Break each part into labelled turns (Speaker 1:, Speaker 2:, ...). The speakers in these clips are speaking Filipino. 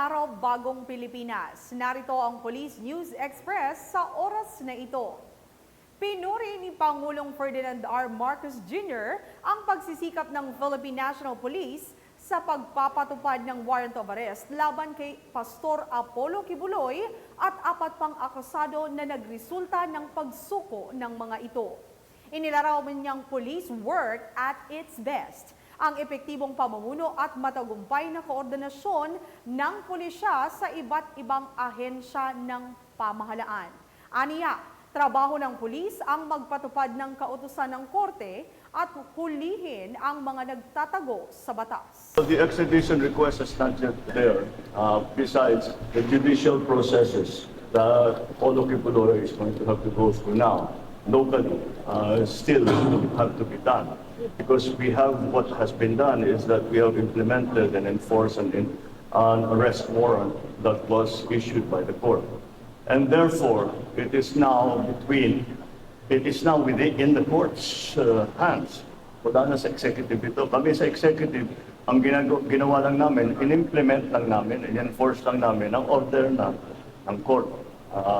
Speaker 1: araw, bagong Pilipinas. Narito ang Police News Express sa oras na ito. Pinuri ni Pangulong Ferdinand R. Marcos Jr. ang pagsisikap ng Philippine National Police sa pagpapatupad ng warrant of arrest laban kay Pastor Apollo Kibuloy at 4 pang akusado na nagresulta ng pagsuko ng mga ito. Inilarawan niyang police work at its best, ang epektibong pamumuno at matagumpay na koordinasyon ng pulisya sa iba't ibang ahensya ng pamahalaan. Aniya, trabaho ng pulis ang magpatupad ng kautusan ng korte at hulihin ang mga nagtatago sa batas.
Speaker 2: The extradition request is not yet there. Besides the judicial processes that Apollo Kibuloy is going to have to go through now, locally, still have to be done. Because we have, what has been done is that we have implemented and enforced an arrest warrant that was issued by the court. And therefore, it is now within the court's hands. Wala na sa executive ito. Kami sa executive, ang ginawa lang namin, in-implement lang namin, in-enforce lang namin ang order ng court.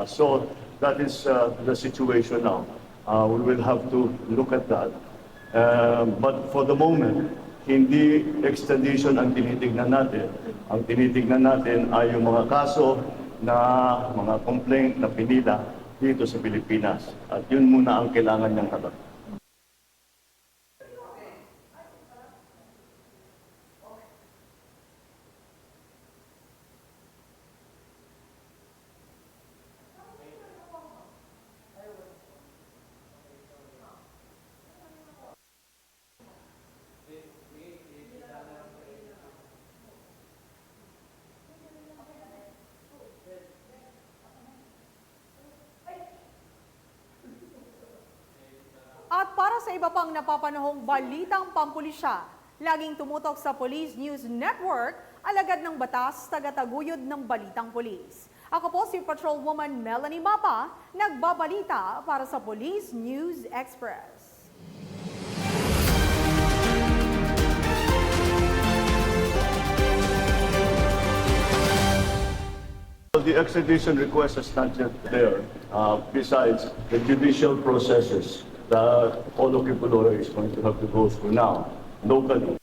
Speaker 2: So that is the situation now. We will have to look at that. But for the moment, hindi extradition ang tinitignan natin. Ang tinitignan natin ay yung mga kaso na mga complaint na pinila dito sa Pilipinas. At yun muna ang kailangan niyang harap.
Speaker 1: At para sa iba pang napapanahong balitang pampulisya, laging tumutok sa Police News Network, alagad ng batas, tagataguyod ng balitang pulis. Ako po si Patrolwoman Melanie Mapa, nagbabalita para sa Police News Express.
Speaker 2: The extradition request is not yet there. Besides the judicial processes that Apollo Kibuloy is going to have to go through now, locally,